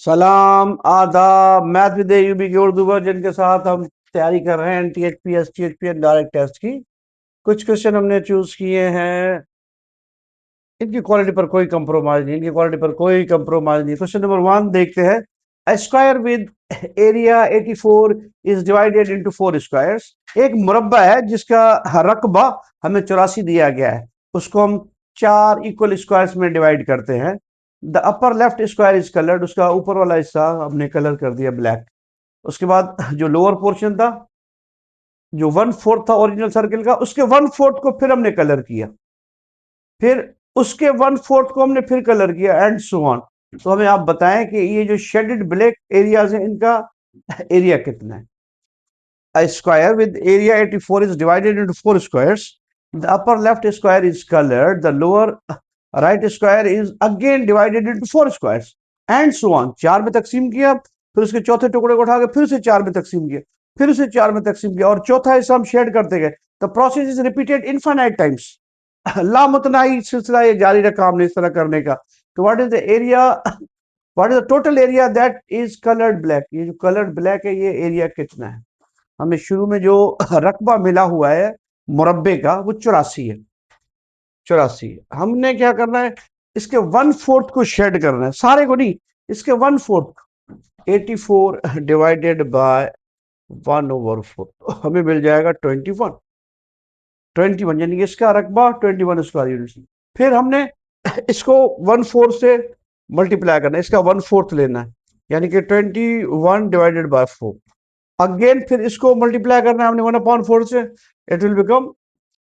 सलाम आदाब। Math with UV के उर्दू वर्जन के साथ हम तैयारी कर रहे हैं एनटीएचपी एसटीएचपी एंड डायरेक्ट टेस्ट की। कुछ क्वेश्चन हमने चूज किए हैं, इनकी क्वालिटी पर कोई कंप्रोमाइज नहीं, इनकी क्वालिटी पर कोई कंप्रोमाइज नहीं। क्वेश्चन नंबर 1 देखते हैं। A square with area 84 is divided into 4 squares। एक मुरब्बा है जिसका रकबा हमें 84 दिया गया है, उसको हम 4 इक्वल स्क्वायर्स में डिवाइड करते हैं। The upper left square is coloured, उसका ऊपर वाला हिस्सा हमने कलर कर दिया ब्लैक। उसके बाद जो लोअर पोर्शन था, जो 1/4 था ओरिजिनल सर्किल का, उसके 1/4 को फिर हमने कलर किया, फिर उसके 1/4 को हमने फिर कलर किया, एंड सो ऑन। तो हमें आप बताएं कि ये जो शेडेड ब्लैक एरियाज है, इनका एरिया कितना है। A square with area 84 is divided into 4 squares. The upper left square is colored, the lower right square is again divided into 4 squares and so on। 4 में तकसीम किया, फिर उसके चौथे टुकड़े को उठा के फिर से 4 में तकसीम किया, फिर उसे 4 में तकसीम किया, और चौथा हिस्सा हम शेड करते गए। The process is repeated infinite times. लामुतनाही सिलसिला ये जारी रखा हमने इस तरह करने का। तो what is the area, what is the total area that is coloured black. ये जो कलर्ड ब्लैक है, ये एरिया कितना है। हमें शुरू में जो रकबा मिला हुआ है मुरब्बे का, वो 84 है। 84 हमने क्या करना है, इसके 1/4 को शेड करना है, सारे को नहीं, इसके 1/4। 84 डिवाइडेड बाय 1/4 हमें मिल जाएगा 21 यानी कि इसका रकबा 21 स्क्वायर यूनिट। फिर हमने इसको 1/4 से मल्टीप्लाई करना है, इसका 1/4 लेना है, यानी कि 21 डिवाइडेड बाय 4। अगेन फिर इसको मल्टीप्लाई करना है हमने 1/4 से, it will become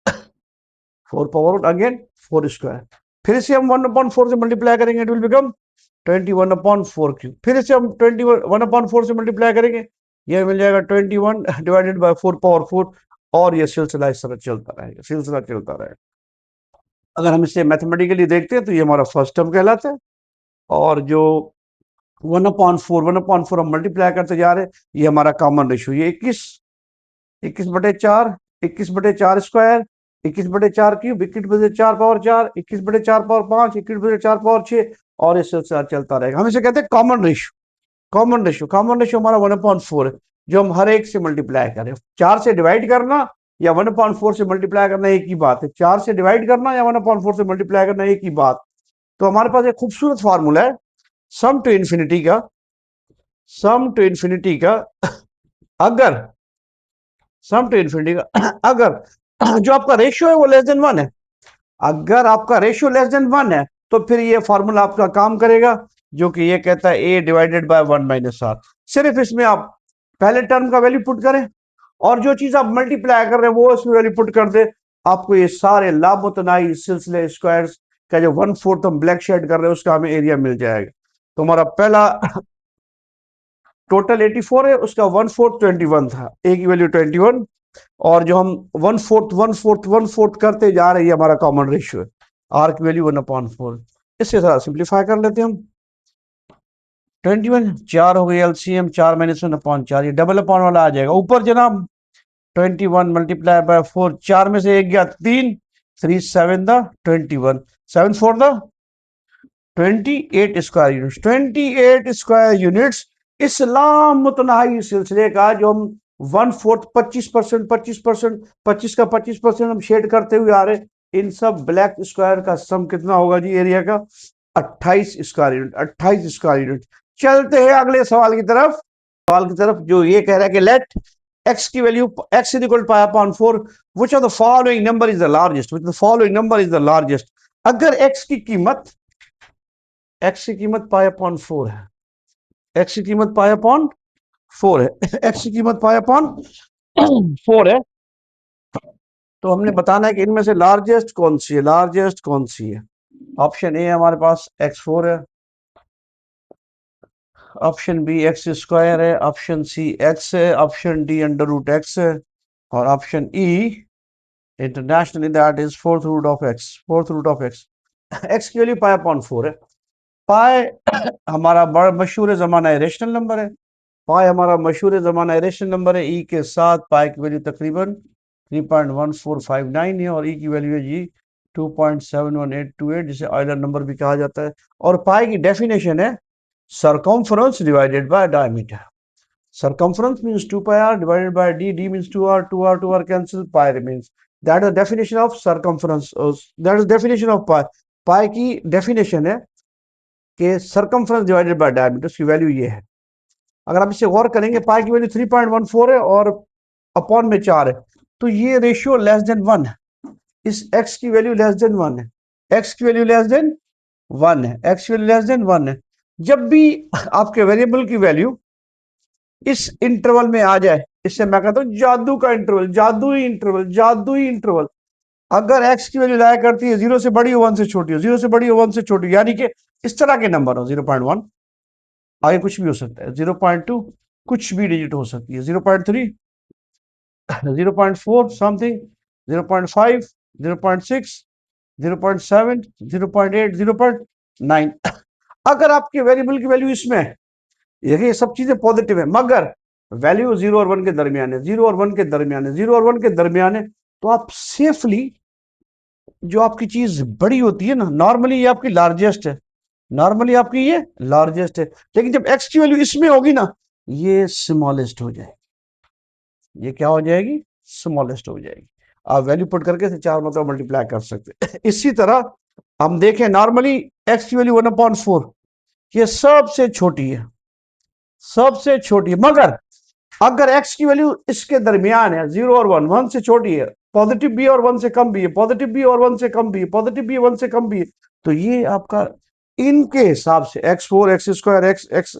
4 power again 4 square. फिर से हम 1/4 से मल्टीप्लाई करेंगे, इट विल बिकम 21/4 क्यूब। फिर से हम 21/4 से मल्टीप्लाई करेंगे, ये मिल जाएगा 21 डिवाइडेड बाय 4 पावर 4। और ये सिलसिला इस तरह चलता रहेगा, सिलसिला चलता रहेगा। अगर हम इसे मैथमेटिकली देखते हैं तो ये हमारा फर्स्ट टर्म कहलाता है, और जो 1/4 हम मल्टीप्लाई करते जा रहे हैं, ये हमारा कॉमन रेशियो, ये 21/4, 21/4 square, 21/4 cube, 21/4 power 4, 21/4 power 5, 21/4 power 6, और इस सिलसिला चलता रहेगा। हम इसे कहते हैं कॉमन रेशियो। कॉमन रेशियो हमारा 1/4 है, जो हम हर एक से मल्टीप्लाई करें। 4 से डिवाइड करना या 1/4 से मल्टीप्लाई करना एक ही बात है। 4 से डिवाइड करना या 1/4 से मल्टीप्लाई करना एक ही बात। तो हमारे पास एक खूबसूरत फार्मूला है सम टू इन्फिनिटी का। सम टू इन्फिनिटी का अगर सम टू इन्फिनिटी का अगर जो आपका रेशियो है वो लेस देन 1 है, अगर आपका रेशियो लेस देन 1 है, तो फिर ये फार्मूला आपका काम करेगा, जो कि ये कहता है a divided by 1 minus r. सिर्फ इसमें आप पहले टर्म का वैल्यू पुट करें, और जो चीज आप मल्टीप्लाई कर रहे हैं वो इसमें वैल्यू पुट कर दे, आपको ये सारे लामुतनाई सिलसिले स्क्वायर्स का जो 1/4 हम ब्लैक शेड कर रहे हैं, उसका हमें एरिया मिल जाएगा। तो हमारा पहला टोटल 84 है, उसका 1/4 21 था, ए की वैल्यू 21, और जो हम 1/4 करते जा रहे हैं, हमारा कॉमन रेशियो है, आर की वैल्यू 1/4। इससे थोड़ा सिंप्लीफाई कर लेते हैं हम। 21 4 हो गई एलसीएम, 4 - 1/4, ये डबल अपॉन वाला आ जाएगा ऊपर जनाब। 21 मल्टीप्लाई बाय 4, 4 में से एक गया 3, 3 7 the 21, 7 4 the 28 square units. 28 square units इस लामुतनाही सिलसिले का, जो हम 1/4 25%, 25% का 25% हम शेड करते हुए आ रहे, इन सब ब्लैक स्क्वायर का सम कितना होगा जी एरिया का, 28 स्क्वायर यूनिट। 28 square unit. चलते हैं अगले सवाल की तरफ, जो ये कह रहा है कि लेट x की value x is equal pi upon 4, which of the following number is the largest, which the following number is the largest. अगर x की कीमत पाई अपॉन 4 है, x की कीमत पाई अपॉन 4 है, x की कीमत पाई अपॉन 4 है, तो हमने बताना है कि इनमें से लार्जेस्ट कौन सी है, लार्जेस्ट कौन सी है। ऑप्शन ए हमारे पास x4 है, ऑप्शन बी एक्स स्क्वायर है, ऑप्शन सी x है, ऑप्शन डी √x है, और option E internationally that is fourth root of x। x की वैल्यू पाई अपॉन 4 है। पाई हमारा बड़ा मशहूर जमाना रेशनल नंबर है, पाई हमारा मशहूर जमाना रेशनल नंबर है। ई के साथ पाई की वैल्यू तकरीबन 3.1459 है, और ई की वैल्यू है जी 2.71828, जिसे ऑयलर नंबर भी कहा जाता है। और पाई की डेफिनेशन है circumference divided by diameter. Circumference means 2 pi r divided by d. D means 2r. 2r, 2r cancel. Pi remains. That is the definition of circumference. That is definition of pi. Pi की definition है कि circumference divided by diameter. उसकी value ये है. अगर आप इसे गौर करेंगे, पाई की वैल्यू 3.14 है और अपॉन में 4 है, तो ये रेशियो लेस देन 1 है. इस x की वैल्यू लेस देन 1 है. x की वैल्यू लेस देन 1 है. x की वैल्यू लेस देन 1 है. जब भी आपके वेरिएबल की वैल्यू इस इंटरवल में आ जाए, इससे मैं कहता हूं जादू का इंटरवल, जादुई इंटरवल, जादुई इंटरवल. अगर x की वैल्यू लाया करती है 0 से बड़ी हो 1 से छोटी हो, 0 से बड़ी हो 1 से छोटी, यानी कि इस तरह के नंबर हो, 0.1 आगे कुछ भी हो सकता है, 0.2 कुछ भी डिजिट हो सकती है, 0.3 0.4 समथिंग, 0.5 0.6 0.7 0.8 0.9. अगर आपके वेरिएबल की वैल्यू इसमें है, ये सब चीजें पॉजिटिव है, मगर वैल्यू 0 और 1 के दरमियान है, 0 और 1 के दरमियान है, 0 और 1 के दरमियान है, तो आप सेफली, जो आपकी चीज बड़ी होती है ना, नॉर्मली ये आपकी लार्जेस्ट है, नॉर्मली आपकी ये लार्जेस्ट है, लेकिन जब x की वैल्यू इसमें होगी ना, ये स्मॉलेस्ट हो जाएगी. ये क्या हो जाएगी? स्मॉलेस्ट हो जाएगी. आप वैल्यू पुट करके से 4 मतलब मल्टीप्लाई कर सकते हैं. इसी तरह हम देखें, नॉर्मली x की वैल्यू 1/4, ये सबसे छोटी है, सबसे छोटी है, मगर अगर x की वैल्यू इसके दरमियान है, 0 और 1, 1 से छोटी है, पॉजिटिव भी और 1 से कम भी है, पॉजिटिव भी और 1 से कम भी है, पॉजिटिव भी 1 से कम भी है, तो ये आपका इनके हिसाब से x4 x स्क्वायर x,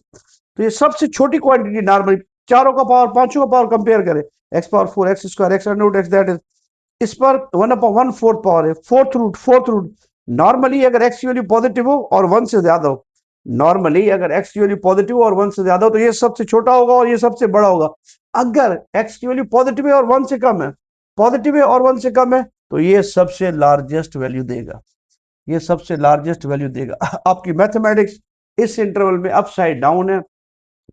तो ये सबसे छोटी क्वांटिटी नॉर्मली, चारों का पावर, पांचों का पावर कंपेयर करें, x power 4 x square x under root x, that is, इस पर 1/4 पावर है, फोर्थ रूट. नॉर्मली अगर x की वैल्यू पॉजिटिव हो और 1 से ज्यादा हो, नॉर्मली अगर x की वैल्यू पॉजिटिव और 1 से ज्यादा हो, तो ये सबसे छोटा होगा और ये सबसे बड़ा होगा. अगर x की वैल्यू पॉजिटिव है और 1 से कम है, पॉजिटिव है और 1 से कम है, तो ये सबसे लार्जेस्ट वैल्यू देगा, ये सबसे लार्जेस्ट वैल्यू देगा. आपकी मैथमेटिक्स इस इंटरवल में अपसाइड डाउन है.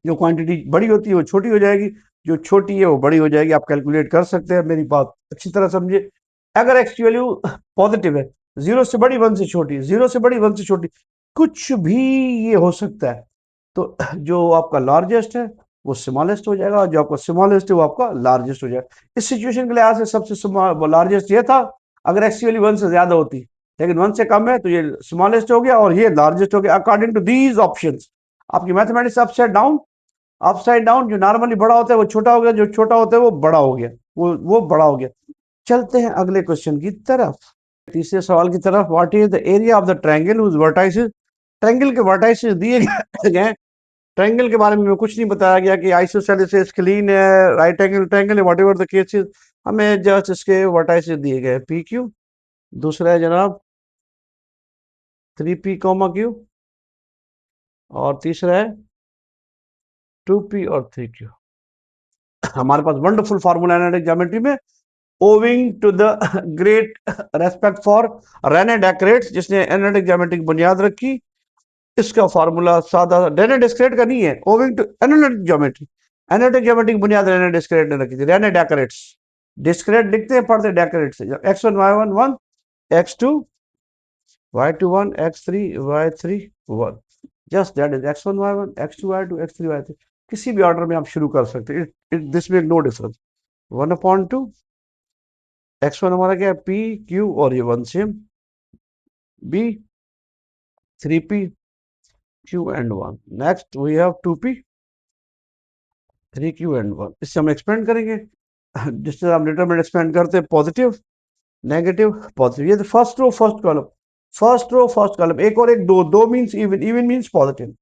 जो क्वांटिटी बड़ी होती है वो छोटी हो जाएगी, जो छोटी है वो बड़ी हो जाएगी. आप कैलकुलेट कर सकते हैं, मेरी बात अच्छी तरह समझिए. अगर एक्स की वैल्यू पॉजिटिव है, 0 से बड़ी 1 से छोटी, 0 से बड़ी 1 से छोटी, कुछ भी ये हो सकता है, तो जो आपका लार्जेस्ट है वो स्मॉलेस्ट हो जाएगा, जो आपका स्मॉलेस्ट है वो आपका लार्जेस्ट हो जाएगा. इस सिचुएशन के लिहाज से सबसे लार्जेस्ट ये था अगर एक्स की वैल्यू 1 से ज्यादा होती, लेकिन 1 से कम है तो ये स्मॉलेस्ट हो गया और ये लार्जेस्ट हो गया, अकॉर्डिंग टू दीज ऑप्शंस. आपकी mathematics upside down, upside down, जो नॉर्मली बड़ा होता है वो छोटा हो गया, जो छोटा होता है वो बड़ा हो गया, वो बड़ा हो गया. चलते हैं अगले क्वेश्चन की तरफ, तीसरे सवाल की तरफ. What is the area of the triangle whose vertices, triangle के वर्टाइसेस दिए गए. ट्रायंगल के बारे में कुछ नहीं बताया गया कि आइसोसेलेस है, स्केलीन है, राइट एंगल ट्रायंगल है, व्हाटएवर द केस इज, हमें जस्ट इसके वर्टाइसेस दिए गए, पी क्यू. दूसरा है जनाब 3p, क्यू, और तीसरा है 2p और 3q. हमारे पास वंडरफुल फार्मूला एनालिटिक ज्योमेट्री में, owing to the great respect for Rene Descartes, जिसने एनालिटिक ज्योमेट्री की बुनियाद रखी. इसका फार्मूला सादा, रेने डेस्क्रेट का नहीं है, owing to analytic geometry, analytic geometry की बुनियाद रेने डेस्क्रेट ने रखी थी. रेने डेकरेट्स, डिस्क्रेट लिखते हैं, पढ़ते डेकरेट से. x1 y1 1, x2 y2 1, x3 y3 1, just that is x1 y1 x2 y2 x3 y3. किसी भी ऑर्डर में आप शुरू कर सकते हैं, this make no difference. 1/2 x1 हमारा क्या है, p q, और ये 1 सेम, b 3p q and 1. Next we have 2p 3q and 1. इससे हम एक्सपेंड करेंगे, जिससे हम डिटरमिनेंट एक्सपेंड करते हैं, पॉजिटिव नेगेटिव पॉजिटिव. ये first row first column, first row first column, एक और एक, दो, दो means even, even means positive.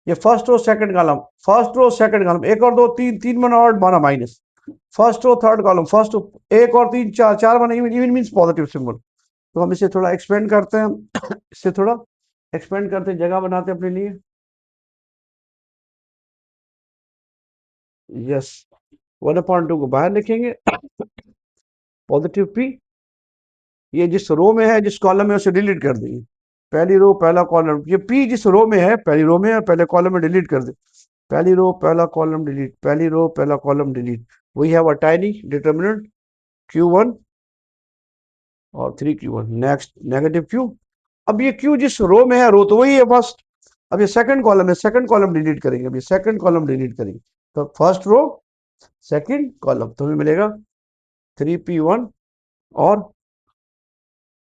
ये first row second column, first row second column, एक और दो, तीन, तीन बना और माना minus, first row third column, first row एक और तीन, चार, चार बना even, even means positive symbol. तो हम इसे थोड़ा एक्सपेंड करते हैं, इससे थोड़ा एक्सपेंड करते हैं, जगह बनाते हैं अपने लिए. यस, 1/2 को बाहर लिखेंगे, पॉजिटिव p, ये जिस रो में है, जिस कॉलम में, उसे डिलीट कर देंगे. पहली रो पहला कॉलम, ये p जिस रो में है, पहली रो में है, पहले कॉलम में डिलीट कर दे. पहली रो पहला कॉलम डिलीट, पहली रो पहला column delete. We have a tiny determinant q1 और 3q1. Next negative q. अब ये q जिस रो में है, रो तो वही है फर्स्ट, अब ये सेकंड कॉलम है, सेकंड कॉलम डिलीट करेंगे, अभी सेकंड कॉलम डिलीट करेंगे, तो फर्स्ट रो सेकंड कॉलम, तो हमें मिलेगा 3p1 और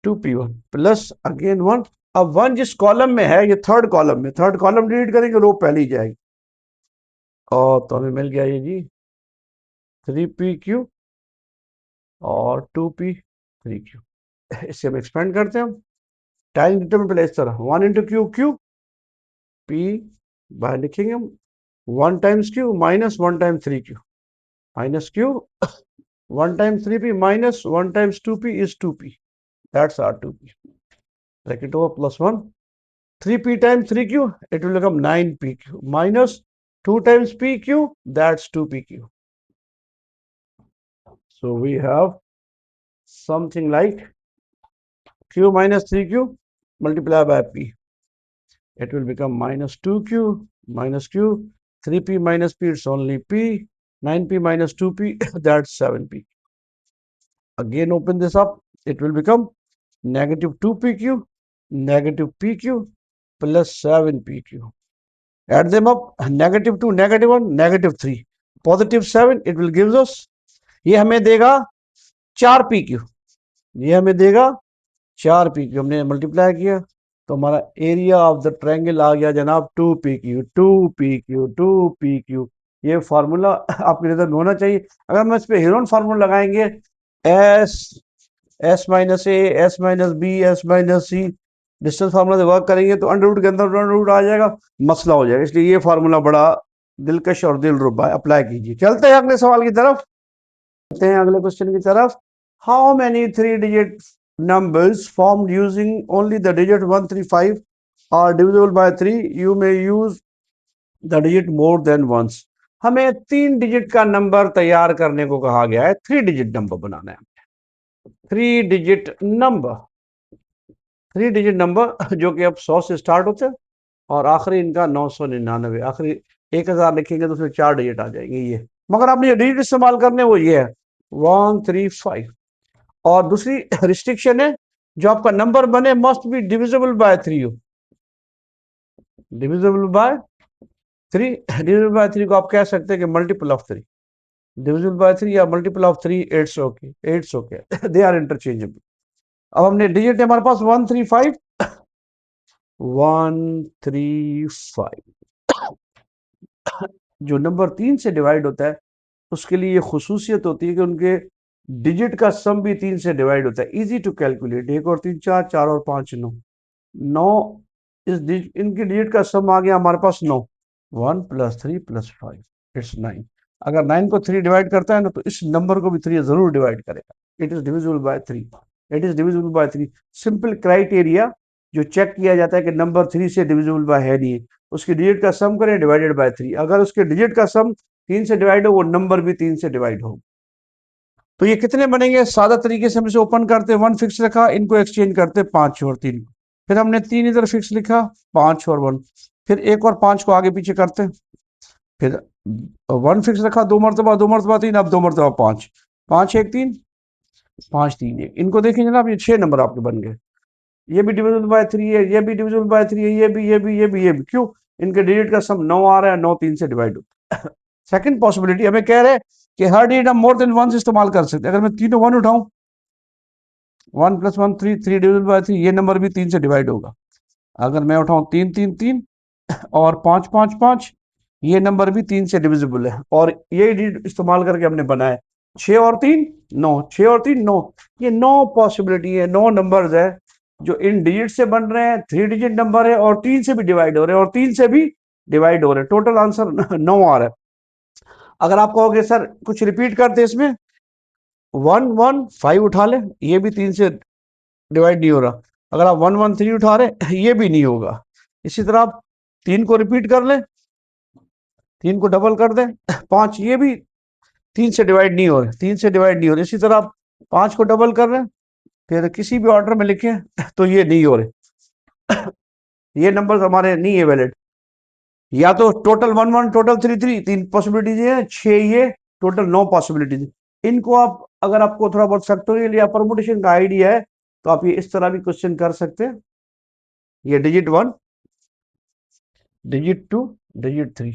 2p1 प्लस अगेन 1। अब 1 जिस कॉलम में है, ये थर्ड कॉलम में, थर्ड कॉलम डिलीट करेंगे, रो पहली जाएगी, और तो हमें मिल गया ये जी 3pq और 2p3q। इससे हम एक्सपेंड करते हैं, टाइम डिटरमिनेंट पहले इस तरह 1 into q, q p by लिखेंगे हम 1 times q minus 1 times 3q minus q 1 times 3p minus 1 times 2p is 2p. That's our 2p. Bracket over plus 1. 3p times 3q, it will become 9pq minus 2 times pq, that's 2pq. So we have something like q minus 3q multiplied by p. It will become minus 2q minus q. 3p minus p, it's only p. 9p minus 2p, that's 7p. Again open this up, it will become negative 2pq, negative pq plus 7pq. Add them up, negative 2, negative 1, negative 3, positive 7, it will give us, ये हमें देगा 4pq, ये हमें देगा 4pq, हमने multiply किया तो हमारा एरिया ऑफ द ट्रायंगल आ गया जनाब 2pq, 2pq, 2pq। ये फार्मूला आपके नजर में होना चाहिए। अगर हम इस पे हेरोन फार्मूला लगाएंगे, s minus a, s minus b, s minus c, distance formula से वर्क करेंगे तो अंडर रूट के अंदर अंडर रूट आ जाएगा, मसला हो जाएगा। इसलिए ये फार्मूला बड़ा दिलकश और दिलरुबा है, अप्लाई कीजिए। चलते हैं अगले सवाल की तरफ, चलते हैं अगले क्वेश्चन की तरफ। How many 3 digit numbers formed using only the digit 135 are divisible by 3? You may use the digit more than once. हमें 3 डिजिट का नंबर तैयार करने को कहा गया है, 3 डिजिट नंबर बनाना है, 3 डिजिट नंबर, 3 डिजिट नंबर जो कि अब 100 से स्टार्ट होते हैं और आखिरी इनका 999, आखिरी 1000 लिखेंगे तो उसमें 4 डिजिट आ जाएंगे ये, मगर आपने जो डिजिट इस्तेमाल करने वो ये है 135। और दूसरी रिस्ट्रिक्शन है, जो आपका नंबर बने मस्ट बी डिविजिबल बाय 3 हो, डिविजिबल बाय 3, डिविजिबल बाय 3 को आप कह सकते हैं कि मल्टीपल ऑफ 3, डिविजिबल बाय 3 या multiple of 3, it's okay, it's okay, they are interchangeable. अब हमने डिजिट है हमारे पास 135, 135, जो नंबर 3 से डिवाइड होता है उसके लिए ये खुसूसियत होती है कि उनके डिजिट का सम भी 3 से डिवाइड होता है, इजी टू कैलकुलेट। 1 और 3 4, 4 और 5 9, 9 इनके डिजिट का सम आ गया हमारे पास 9, 1 प्लस 3 प्लस 5, इट्स 9। अगर 9 को 3 डिवाइड करता है ना तो इस नंबर को भी 3 जरूर डिवाइड करेगा, it is divisible by 3, it is divisible by 3। Simple criteria जो चेक किया जाता है कि नंबर 3 से डिविजिबल बाय है नहीं, उसकी डिजिट का सम करें डिवाइडेड बाय 3, अगर उसके डिजिट का सम 3 से डिवाइड हो वो नंबर भी 3 से डिवाइड हो। तो ये कितने बनेंगे, सादा तरीके से हम इसे ओपन करते, 1 फिक्स रखा, इनको एक्सचेंज करते 5 और 3, फिर हमने 3 इधर फिक्स लिखा, 5 और 1, फिर 1 और 5 को आगे पीछे करते, फिर 1 फिक्स रखा, 2 मरतबा 2 मरतबा 3, अब 2 मरतबा 5, 5 1 3, 5 3 1, इनको देखें जनाब, ये 6 नंबर आपके बन गए। ये भी डिविजिबल बाय 3 है, ये भी डिविजिबल बाय 3 है, ये भी, क्यों, इनके डिजिट का सम 9 आ रहा है, 9 3 से डिवाइड होता है। सेकंड पॉसिबिलिटी हमें कह रहे हैं कि हर डिजिट हम मोर देन 1 इस्तेमाल कर सकते हैं। अगर मैं तीनों 1 उठाऊं, 1 प्लस 1 3, 3 डिविजिबल बाय 3, ये नंबर भी 3 से डिवाइड होगा। अगर मैं उठाऊं 3 3 3 और 5 5 5, ये नंबर भी 3 से डिविजिबल है, और ये डिजिट इस्तेमाल करके हमने बनाया 6 और 3 9, 6 और 3 9, ये 9 पॉसिबिलिटी है, 9 नंबर्स है जो इन डिजिट से बन रहे हैं, 3 डिजिट नंबर है और 3 से भी डिवाइड हो रहे हैं और 3 से भी डिवाइड हो रहे हैं, टोटल आंसर 9 आ रहा है। अगर आप कहोगे सर कुछ रिपीट करते इसमें, 1 1 5 उठा ले, ये भी 3 से डिवाइड नहीं हो रहा। अगर आप 1 1 3 उठा रहे, ये भी नहीं होगा। इसी तरह आप 3 को रिपीट कर ले, 3 को डबल कर दे, 5, ये भी 3 से डिवाइड नहीं हो रहे, 3 से डिवाइड नहीं हो रहे। इसी तरह आप 5 को डबल कर रहे हैं, फिर किसी भी ऑर्डर में लिखे तो ये नहीं हो रहे, ये नंबर हमारे नहीं है वैलिड। या तो टोटल 1 1, टोटल 3 3, 3 पॉसिबिलिटीज है, 6 ये, टोटल 9 पॉसिबिलिटीज। इनको आप, अगर आपको थोड़ा बहुत फैक्टोरियल या परमुटेशन का आइडिया है तो आप ये इस तरह भी क्वेश्चन कर सकते हैं। ये डिजिट 1 डिजिट 2, डिजिट 3।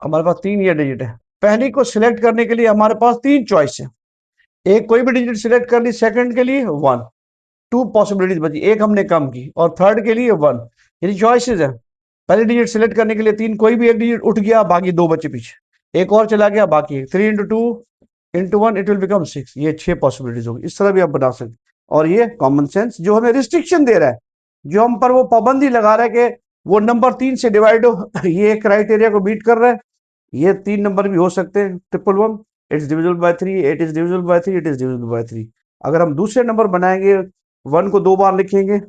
हमारे पास 3 ये डिजिट है। पहली को सिलेक्ट करने के लिए हमारे पास 3 चॉइस है। एक कोई भी डिजिट सिलेक्ट कर ली, सेकंड के लिए 1, 2 पॉसिबिलिटीज बची, एक हमने कम की, और थर्ड के लिए 1। यानी चॉइसेस है। पहले डिजिट सिलेक्ट करने के लिए 3, कोई भी एक डिजिट उठ गया, बाकी 2 बचे पीछे, एक और चला गया, बाकी 3 into 2 into 1 it will become 6। ये 6 पॉसिबिलिटीज होगी। इस तरह भी आप बना सकते। और ये कॉमन सेंस जो हमें रिस्ट्रिक्शन दे रहा है, जो हम पर वो पाबंदी लगा रहा है कि वो नंबर 3 से डिवाइड हो, ये क्राइटेरिया को बीट कर रहा है। ये 3 नंबर भी हो सकते हैं। 111 it's divisible by 3, 8 is divisible by 3, it is divisible by 3। अगर हम दूसरे नंबर बनाएंगे, 1 को 2 बार लिखेंगे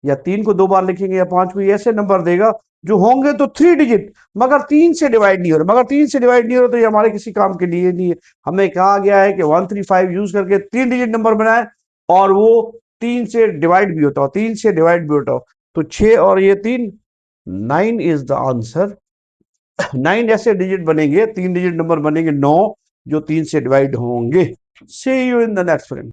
या 3 को 2 बार लिखेंगे या 5 को, ऐसे नंबर देगा जो होंगे तो 3 डिजिट, मगर 3 से डिवाइड नहीं हो रहा। मगर 3 से डिवाइड नहीं हो रहा तो ये हमारे किसी काम के लिए नहीं है। हमें कहा गया है कि 135 यूज करके 3 डिजिट नंबर बनाए और वो 3 से डिवाइड भी होता हो, 3 से डिवाइड भी होता हो। तो 6 और ये 3, 9 इज द आंसर। 9 ऐसे डिजिट बनेंगे, 3 डिजिट नंबर बनेंगे 9, जो 3 से डिवाइड होंगे। See you in the next frame.